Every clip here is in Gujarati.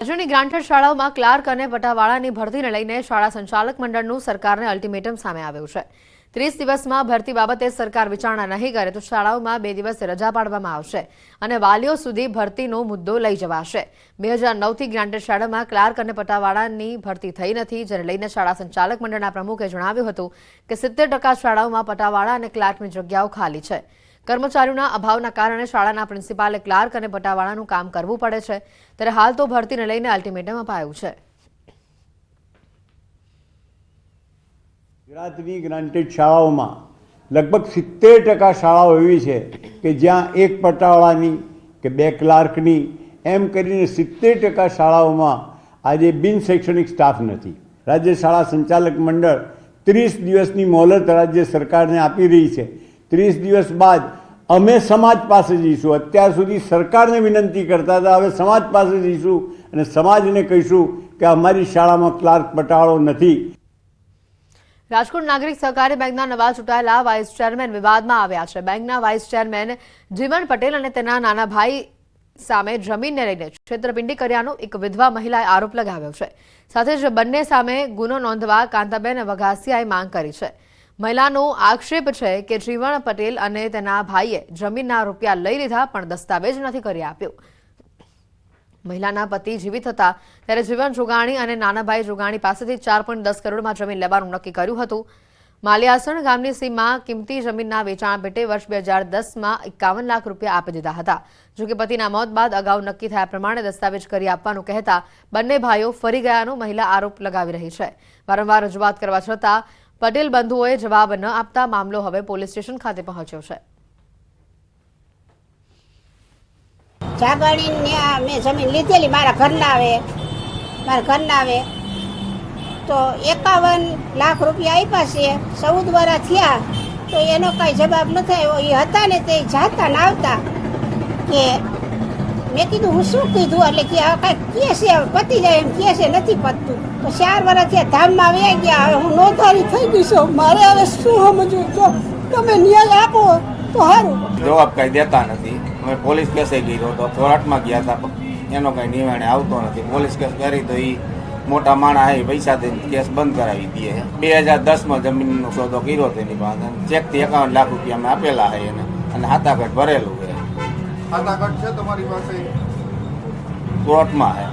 રાજ્યની ગ્રાન્ટેડ શાળાઓમાં ક્લાર્ક અને પટાવાળાની ભરતીને લઈને શાળા સંચાલક મંડળનું સરકારને અલ્ટિમેટમ સામે આવ્યું છે। 30 દિવસમાં ભરતી બાબતે સરકાર વિચારણા નહીં કરે તો શાળાઓમાં 2 દિવસ રજા પાડવામાં આવશે અને વાલીઓ સુધી ભરતીનો મુદ્દો લઈ જવાશે। 2009થી ગ્રાન્ટેડ શાળામાં ક્લાર્ક અને પટાવાળાની ભરતી થઈ નથી, જેને લઈને શાળા સંચાલક મંડળના પ્રમુખે જણાવ્યું હતું કે 70% શાળાઓમાં પટાવાળા અને ક્લાર્કની જગ્યાઓ ખાલી છે। કર્મચારીઓના અભાવના કારણે શાળાના પ્રિન્સિપાલે ક્લાર્ક અને પટાવાળાનું કામ કરવું પડે છે, ત્યારે હાલ તો ભરતીને લઈને અલ્ટિમેટમ અપાયું છે। ગુજરાતની ગ્રાન્ટેડ શાળાઓમાં લગભગ 70% શાળાઓ એવી છે કે જ્યાં એક પટાવાળાની કે 2 ક્લાર્કની એમ કરીને 70% શાળાઓમાં આજે બિન શૈક્ષણિક સ્ટાફ નથી। રાજ્ય શાળા સંચાલક મંડળ 30 દિવસની મોહલત રાજ્ય સરકારને આપી રહી છે। 30 દિવસ બાદ અમે સમાજ પાસે જઈશું। અત્યાર સુધી સરકારને વિનંતી કરતા હતા, હવે સમાજ પાસે જઈશું અને સમાજને કહીશું કે અમારી શાળામાં ક્લાર્ક પટાવાળો નથી। રાજકોટ નાગરિક સહકારી બેંકના નવા ચૂંટાયેલા વાઇસ ચેરમેન વિવાદમાં આવ્યા છે। બેંકના વાઇસ ચેરમેન જીવન પટેલ અને તેના નાના ભાઈ સામે જમીનને લઈને છેતરપિંડી કર્યાનો એક વિધવા મહિલાએ આરોપ લગાવ્યો છે। સાથે જ બંને સામે ગુનો નોંધવા કાંતાબેન વઘાસિયાએ માંગ કરી છે। મહિલાનો આક્ષેપ છે કે જીવન પટેલ અને તેના ભાઈએ જમીનના રૂપિયા લઈ લીધા પણ દસ્તાવેજ નથી કરી આપ્યો। મહિલાના પતિ જીવિત હતા ત્યારે જીવન જોગાણી અને નાના ભાઈ જોગાણી પાસેથી 4.10 કરોડમાં જમીન લેવાનું નક્કી કર્યું હતું। માલિયાસણ ગામની સીમમાં કિંમતી જમીનના વેચાણ પેટે વર્ષ 2010માં 51 લાખ રૂપિયા આપી દીધા હતા। જોકે પતિના મોત બાદ અગાઉ નક્કી થયા પ્રમાણે દસ્તાવેજ કરી આપવાનું કહેતા બંને ભાઈઓ ફરી ગયાનો મહિલા આરોપ લગાવી રહી છે। વારંવાર રજૂઆત કરવા છતાં પટેલ બંધુઓએ જવાબ ન આપતા મામલો હવે પોલીસ સ્ટેશન ખાતે પહોંચ્યો છે। જાગણીને મેં જમીન લીધેલી મારા ઘરના આવે તો 51 લાખ રૂપિયા આપ્યા છે। 14 વર્ષ થયા તો એનો કાંઈ જવાબ નથી આવ્યો। એ હતા ને તે જાતા ને આવતા કે મેં કીધું હું શું કીધું એટલે કે કાંઈ કહે છે પતી જાય એમ કહે છે, નથી પતતું। તો 4 વર્ષ થયા ધામમાં વહી ગયા। હવે હું નોંધારી થઈ ગઈ છું, મારે હવે શું સમજવું? તો તમે ન્યાય આપો તો સારું। જવાબ કઈ દેતા નથી। અમે પોલીસ કેસે ગયો તો કોર્ટમાં ગયા હતા, એનો કઈ નિર્ણય આવતો નથી। પોલીસ કેસ કરી તો એ મોટા માણા હે પૈસા દઈને કેસ બંધ કરાવી દે। 2010માં જમીનનો સોદો કર્યો તેની પાસે ચેકથી 51 લાખ રૂપિયા અમે આપેલા છે એને અને હાથાઘટ ભરેલું છે। હાથાઘટ છે તમારી પાસે? કોર્ટમાં છે।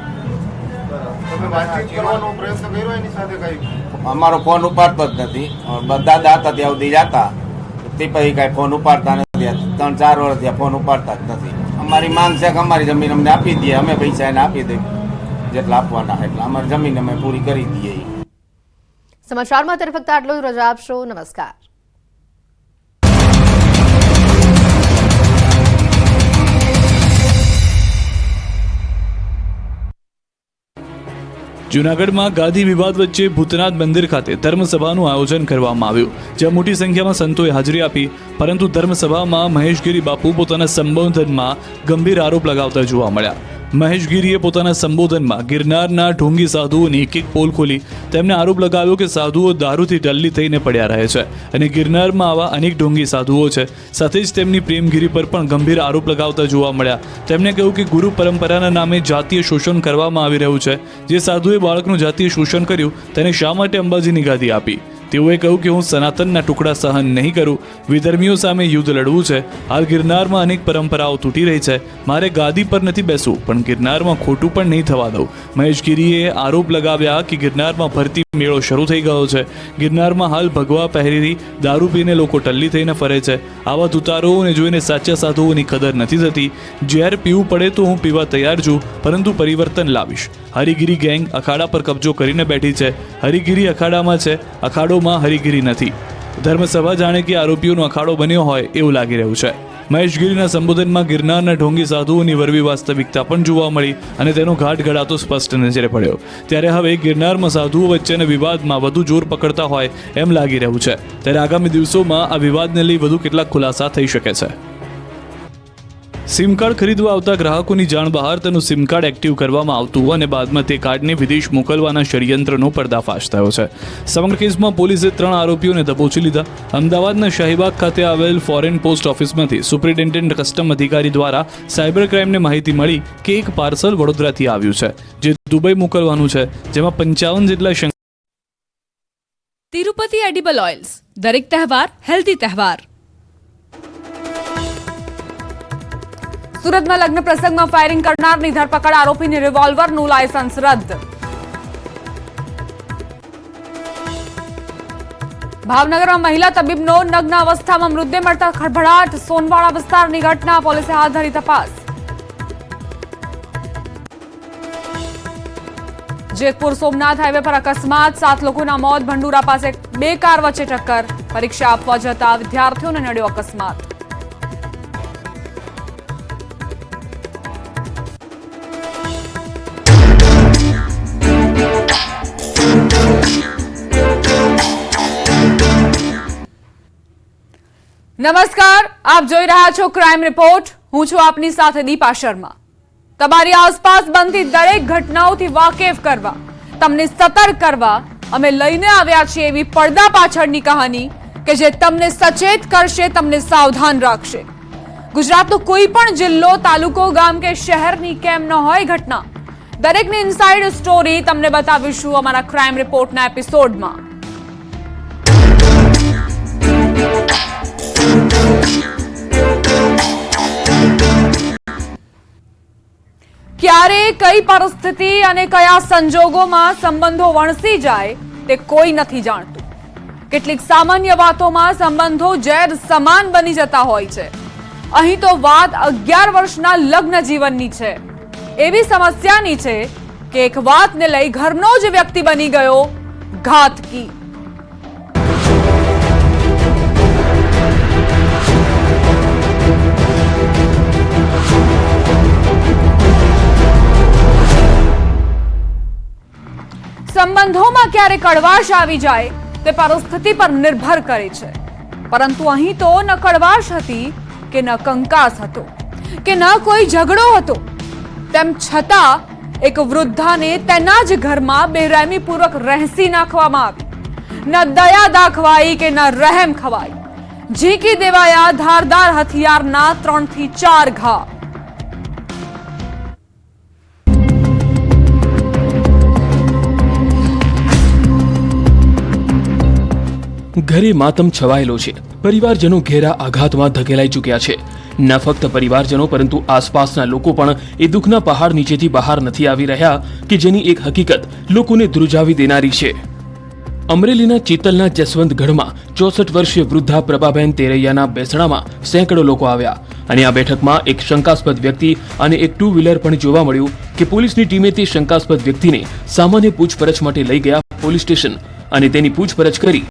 તમે વાતચીત કરવાનો પ્રયત્ન કર્યો એની સાથે? કઈ અમારો ફોન ઉપાડતો જ નથી। દાદા હતા ત્યાં સુધી જતા તે પછી કાંઈ ફોન ઉપાડતા નથી। 3-4 વર્ષ ત્યાં ફોન ઉપાડતા જ નથી। અમારી માંગ છે કે અમારી જમીન અમને આપી દઈએ, અમે પૈસા એને આપી દઈએ જેટલા આપવાના એટલા। અમારી જમીન અમે પૂરી કરી દઈએ। સમાચારમાં અત્યારે ફક્ત આટલું જ। રજા આપશો। નમસ્કાર। જૂનાગઢમાં ગાદી વિવાદ વચ્ચે ભૂતનાથ મંદિર ખાતે ધર્મસભાનું આયોજન કરવામાં આવ્યું, જ્યાં મોટી સંખ્યામાં સંતોએ હાજરી આપી। પરંતુ ધર્મસભામાં મહેશગીરી બાપુ પોતાના સંબોધનમાં ગંભીર આરોપ લગાવતા જોવા મળ્યા। મહેશગીરીએ પોતાના સંબોધનમાં ગિરનારના ઢોંગી સાધુઓની એક પોલ ખોલી તેમને આરોપ લગાવ્યો કે સાધુઓ દારૂથી ટલ્લી થઈને પડ્યા રહે છે અને ગિરનારમાં આવા અનેક ઢોંગી સાધુઓ છે। સાથે જ તેમની પ્રેમગીરી પર પણ ગંભીર આરોપ લગાવતા જોવા મળ્યા। તેમણે કહ્યું કે ગુરુ પરંપરાના નામે જાતીય શોષણ કરવામાં આવી રહ્યું છે। જે સાધુએ બાળકનું જાતીય શોષણ કર્યું તેને શા માટે અંબાજીની ગાદી આપી? તેઓએ કહ્યું કે હું સનાતનના ટુકડા સહન નહીં કરું। વિધર્મીઓ સામે યુદ્ધ લડવું છે। હાલ ગિરનારમાં અનેક પરંપરાઓ તૂટી રહી છે। મારે ગાદી પર નથી બેસવું, પણ ગિરનારમાં ખોટું પણ નહીં થવા દઉં। મહેશગીરીએ આરોપ લગાવ્યા કે ગિરનારમાં ભરતી મેળો શરૂ થઈ ગયો છે। ગિરનારમાં હાલ ભગવા પહેરી દારૂ પીને લોકો ટલ્લી થઈને ફરે છે। આવા તુતારોને જોઈને સાચા સાધુઓની કદર નથી થતી। ઝેર પીવું પડે તો હું પીવા તૈયાર છું, પરંતુ પરિવર્તન લાવીશ। હરિગીરી ગેંગ અખાડા પર કબજો કરીને બેઠી છે। હરિગીરી અખાડામાં છે, અખાડોમાં હરિગીરી નથી। ધર્મસભા જાણે કે આરોપીઓનો અખાડો બન્યો હોય એવું લાગી રહ્યું છે। મહેશગીરીના સંબોધનમાં ગિરનારના ઢોંગી સાધુઓની વરવી વાસ્તવિકતા પણ જોવા મળી અને તેનો ઘાટ ઘડાતો સ્પષ્ટ નજરે પડ્યો। ત્યારે હવે ગિરનારમાં સાધુઓ વચ્ચેના વિવાદમાં વધુ જોર પકડતા હોય એમ લાગી રહ્યું છે। ત્યારે આગામી દિવસોમાં આ વિવાદને લઈ વધુ કેટલાક ખુલાસા થઈ શકે છે। સિમ કાર્ડ ખરીદવા આવતા ગ્રાહકોની જાણ બહાર તેનું સિમ કાર્ડ એક્ટિવ કરવામાં આવતું અને બાદમાં તે કાર્ડને વિદેશ મોકલવાના ષડયંત્રનો પર્દાફાશ થયો છે। સમગ્ર કેસમાં પોલીસે 3 આરોપીઓને દબોચી લીધા। અમદાવાદના શાહીબાગ ખાતે આવેલ ફોરેન પોસ્ટ ઓફિસમાંથી સુપ્રિન્ટેન્ડન્ટ કસ્ટમ અધિકારી દ્વારા સાયબર ક્રાઇમને માહિતી મળી કે એક પાર્સલ વડોદરાથી આવ્યું છે, જે દુબઈ મોકલવાનું છે, જેમાં 55 જેટલા તિરુપતિ એડિબલ ઓઇલ્સ, દરેક તહેવાર હેલ્ધી તહેવાર. સુરતમાં લગ્ન પ્રસંગમાં ફાયરિંગ કરનારની ધરપકડ, આરોપીની રિવોલ્વરનું લાયસન્સ રદ. ભાવનગરમાં મહિલા તબીબનો નગ્ન અવસ્થામાં મૃતદેહ મળતા ખળભળાટ, સોનવાડા વિસ્તારની ઘટના, પોલીસે હાથ ધરી તપાસ. જેતપુર સોમનાથ હાઈવે પર અકસ્માત, 7 લોકોના મોત, ભંડુરા પાસે 2 કાર વચ્ચે ટક્કર, પરીક્ષા આપવા જતા વિદ્યાર્થીઓને નડ્યો અકસ્માત. નમસ્કાર, આપ જોઈ રહ્યા છો ક્રાઇમ રિપોર્ટ. હું છું આપની સાથે દીપા શર્મા. તમારી આસપાસ બનતી દરેક ઘટનાઓથી વાકેફ કરવા, તમને સતર્ક કરવા અમે લઈને આવ્યા છીએ એવી પડદા પાછળની કહાની કે જે તમને સચેત કરશે, તમને સાવધાન રાખશે. ગુજરાતનો કોઈ પણ જિલ્લો, તાલુકો, ગામ કે શહેરની કેમ ન હોય ઘટના, દરેકની ઇનસાઇડ સ્ટોરી તમને બતાવીશું અમારા ક્રાઇમ રિપોર્ટના એપિસોડમાં. ક્યારે, કઈ પરિસ્થિતિ અને કયા સંજોગોમાં સંબંધો વણસી જાય તે કોઈ નથી જાણતું. કેટલીક સામાન્ય વાતોમાં સંબંધો ઝેર સમાન બની જતા હોય છે. અહીં તો વાત 11 વર્ષના લગ્ન જીવનની છે. એવી સમસ્યાની છે કે એક વાતને લઈ ઘરનો જ વ્યક્તિ બની ગયો ઘાતકી. સંબંધોમાં ક્યારે કડવાશ આવી જાય તે પરિસ્થિતિ પર નિર્ભર કરે છે. પરંતુ અહીં તો ન કડવાશ હતી કે ન કંકાસ હતો કે ન કોઈ ઝઘડો હતો. તેમ છતાં એક વૃદ્ધાને તેના જ ઘરમાં બેરહેમીપૂર્વક રહેસી નાખવામાં આવી. ન દયા દાખવાઈ કે ન રહેમ ખવાઈ. ઝીકી દેવાયા ધારદાર હથિયારના 3 થી 4 ઘા. ઘરે માતમ છવાયેલો છે. પરિવારજનો ઘેરા આઘાતમાં ધકેલાઈ ચૂક્યા છે. ન ફક્ત પરિવારજનો પરંતુ આસપાસના લોકો પણ એ દુઃખના પહાડ નીચેથી બહાર નથી આવી રહ્યા કે જેની એક હકીકત લોકોને ધ્રુજાવી દેનારી છે. અમરેલીના ચિત્તલના જસવંતગઢમાં 64 વર્ષીય વૃદ્ધા પ્રભાબેન તેરૈયાના બેસણામાં સેંકડો લોકો આવ્યા અને આ બેઠકમાં એક શંકાસ્પદ વ્યક્તિ અને એક 2 વ્હીલર પણ જોવા મળ્યું કે પોલીસની ટીમે તે શંકાસ્પદ વ્યક્તિને સામાન્ય પૂછપરછ માટે લઈ ગયા પોલીસ સ્ટેશન અને તેની પૂછપરછ કરી